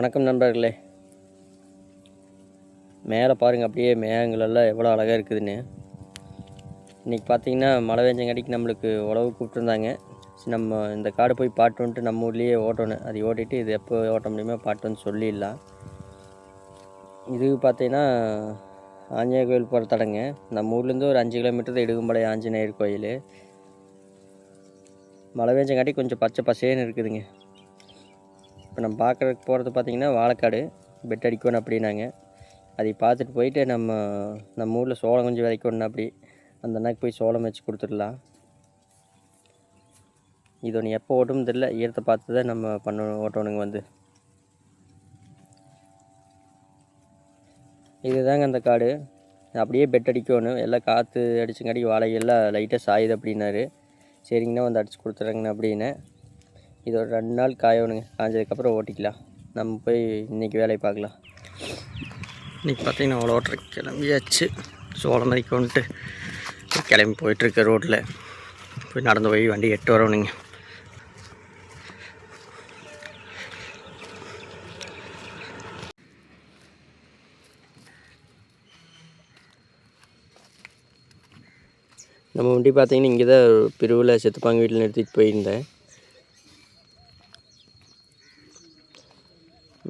வணக்கம் நண்பர்களே. மேலே பாருங்கள், அப்படியே மேகங்களெல்லாம் எவ்வளோ அழகாக இருக்குதுன்னு. இன்றைக்கி பார்த்தீங்கன்னா மழை பெஞ்சங்காட்டிக்கு நம்மளுக்கு உழவு கூப்பிட்ருந்தாங்க. நம்ம இந்த காடு போய் பாட்டு வந்துட்டு நம்ம ஊர்லேயே ஓட்டணும். அது ஓட்டிட்டு இது எப்போ ஓட்ட முடியுமோ பாட்டு வந்து சொல்லிடலாம். இது பார்த்தீங்கன்னா ஆஞ்சநேயர் கோயில் போகிற தடங்க. நம்ம ஊர்லேருந்து ஒரு 5 கிலோமீட்டர் தான் இடுகும்பாளையம் ஆஞ்சநேயர் கோயில். மழை பெஞ்சங்காட்டி கொஞ்சம் பச்சை பசேன்னு இருக்குதுங்க. இப்போ நம்ம பார்க்குறதுக்கு போகிறது பார்த்திங்கன்னா வாழைக்காடு பெட் அடிக்கணும் அப்படின்னாங்க. அதை பார்த்துட்டு போயிட்டு நம்ம ஊரில் சோளம் கொஞ்சம் விதைக்கணும். அப்படி அந்த அண்ணாக்கு போய் சோளம் வச்சு கொடுத்துடலாம். இது ஒன்று எப்போ ஓட்டணும் தெரியல. ஈரத்தை பார்த்து தான் நம்ம ஓட்டணுங்க. வந்து இதுதாங்க அந்த காடு. அப்படியே பெட் அடிக்கணும். எல்லாம் காற்று அடிச்சுங்காட்டி வாழைகள்லாம் லைட்டாக சாயுது அப்படின்னாரு. சரிங்கண்ணா வந்து அடித்து கொடுத்துட்றேங்கண்ணா அப்படின்னு. இது ஒரு 2 நாள் காயணுங்க. காஞ்சதுக்கப்புறம் ஓட்டிக்கலாம். நம்ம போய் இன்றைக்கி வேலையை பார்க்கலாம். இன்றைக்கி பார்த்திங்கன்னா அவ்வளோ ஓட்டுற கிளம்பியாச்சு. சோளம் மதிக்கொன்ட்டு கிளம்பி போயிட்டுருக்க ரோட்டில் போய் நடந்து போய் வண்டி எட்டு வரணுங்க. நம்ம வண்டி பார்த்திங்கன்னா இங்கே தான் பிரிவில் செத்துப்பாங்க வீட்டில் நிறுத்திட்டு போயிருந்தேன்.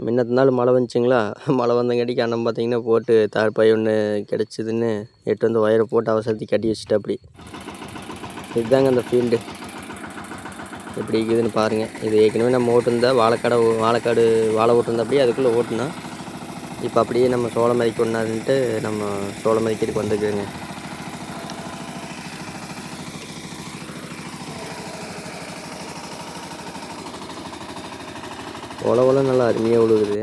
முன்னத்து நாள் மழை வந்துச்சுங்களா. மழை வந்தங்காட்டிக்கு அண்ணன் பார்த்திங்கன்னா போட்டு தார்பாய் ஒன்று கிடச்சிதுன்னு எட்டு வந்து ஒயரை போட்டு அவசரத்தை கட்டி வச்சுட்டு அப்படி. இதுதாங்க அந்த ஃபீல்டு எப்படி இருக்குதுன்னு பாருங்கள். இது ஏற்கனவே நம்ம ஓட்டுருந்தா வாழைக்காடு வாழை ஓட்டுருந்தா அப்படியே அதுக்குள்ளே ஓட்டுனா. இப்போ அப்படியே நம்ம சோளம் மதிக்க ஒன்றாருன்ட்டு நம்ம சோளம் மதிக்கிறதுக்கு வந்துருக்குறேங்க. உழவெல்லாம் நல்லா அருமையாக விழுகுது.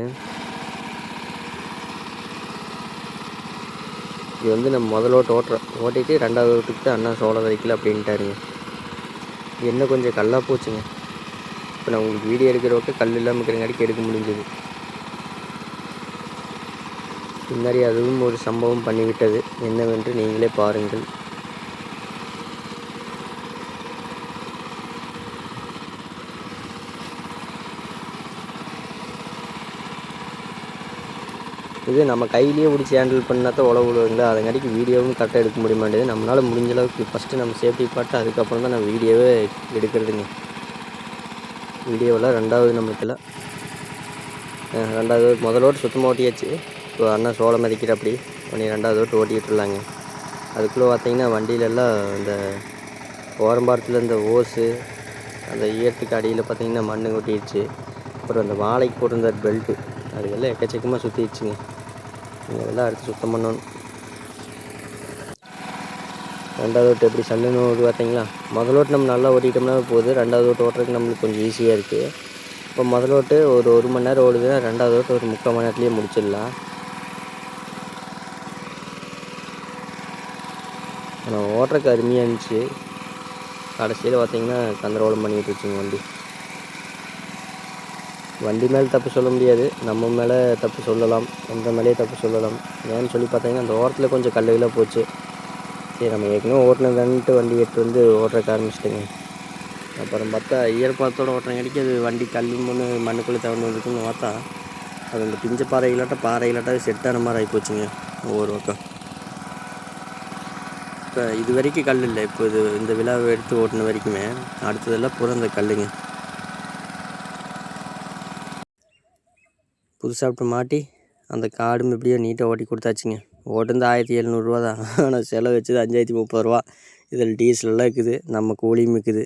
இது வந்து நம்ம முதல் ஓட்டிட்டு 2வது ஓட்டுக்கு தான் அண்ணா சோளம் விதைக்கல அப்படின்ட்டாருங்க. என்ன கொஞ்சம் கல்லாக போச்சுங்க. இப்போ நான் உங்களுக்கு வீடியோ எடுக்கிறவக்க கல் இல்லாமல் இருக்கிறங்காட்டிக்கு எடுக்க முடிஞ்சது. பின்னாடி அதுவும் ஒரு சம்பவம் பண்ணிவிட்டது. என்னவென்று நீங்களே பாருங்கள். இது நம்ம கையிலேயே பிடிச்சி ஹேண்டில் பண்ணால் தான் உழவு விழுவுங்களா. அதங்காட்டிக்கு வீடியோவும் கரெக்டாக எடுக்க முடிய மாட்டேது. நம்மளால் முடிஞ்ச அளவுக்கு ஃபஸ்ட்டு நம்ம சேஃப்டி பார்த்து அதுக்கப்புறம் தான் நான் வீடியோவே எடுக்கிறதுங்க. வீடியோவெல்லாம் 2வது நம்மளுக்கெல்லாம் 2வது முதல் ஓட்டு சுத்தமாக ஓட்டியாச்சு. இப்போ அண்ணா சோளம் மதிக்கிற அப்படி பண்ணி 2வது ஓட்டு ஓட்டிகிட்ருலாங்க. அதுக்குள்ளே பார்த்திங்கன்னா வண்டியிலெல்லாம் இந்த ஓரம்பாரத்தில் இந்த ஓஸு அந்த ஈரத்துக்கு அடியில் பார்த்திங்கன்னா மண் கொட்டிடுச்சு. அப்புறம் அந்த வாழைக்கு போட்டிருந்த பெல்ட்டு அதுக்கெல்லாம் எக்கச்சக்கமாக சுற்றிடுச்சுங்க. இதெல்லாம் அடுத்து சுத்தம் பண்ணணும். 2வது ஓட்டு எப்படி சல்லுன்னு ஓட்டு பார்த்தீங்களா. முதல் ஓட்டு நம்ம நல்லா ஓட்டிட்டோம்னா போகுது. 2வது ஓட்டு ஓட்டுறதுக்கு நம்மளுக்கு கொஞ்சம் ஈஸியாக இருக்குது. இப்போ முதல் ஓட்டு ஒரு மணி நேரம் ஓடுதுன்னா 2வது ஓட்டு ஒரு 3/4 மணி நேரத்துலேயே முடிச்சிடலாம். ஆனால் ஓட்டுறதுக்கு அருமையாக இருந்துச்சு. கடைசியில் பார்த்திங்கன்னா கந்தரவலம் பண்ணிக்கிட்டு வச்சுங்க. வண்டி மேலே தப்பு சொல்ல முடியாது, நம்ம மேலே தப்பு சொல்லலாம். எந்த மேலேயே தப்பு சொல்லலாம். ஏன்னு சொல்லி பார்த்தீங்கன்னா அந்த ஓரத்தில் கொஞ்சம் கல்லுகளாக போச்சு. சரி நம்ம ஏற்கனவே ஓட்டினதான்ட்டு வண்டி எடுத்து வந்து ஓட்டுறக்க ஆரம்பிச்சிட்டுங்க. அப்புறம் பார்த்தா ஈரப்பதத்தோடு ஓட்டுறங்காட்டிக்கு அது வண்டி மண்ணுக்குள்ளே தவறு இருக்குன்னு பார்த்தா அது அந்த பிஞ்ச பாறைகளாட்ட செட்டான மாதிரி ஆகி போச்சுங்க. ஒவ்வொரு பக்கம் இப்போ இது வரைக்கும் கல் இல்லை. இப்போ இந்த விழாவை எடுத்து ஓட்டின வரைக்குமே அடுத்ததெல்லாம் பூரா இந்த கல்லுங்க. புதுசாக மாட்டி அந்த காடும் எப்படியோ நீட்டாக ஓட்டி கொடுத்தாச்சுங்க. ஓட்டுந்து 1700 ரூபா தான். ஆனால் செலவு வச்சது 5030 ரூபா. இதில் டீசலெல்லாம் இருக்குது, நம்ம கூலியும் இருக்குது.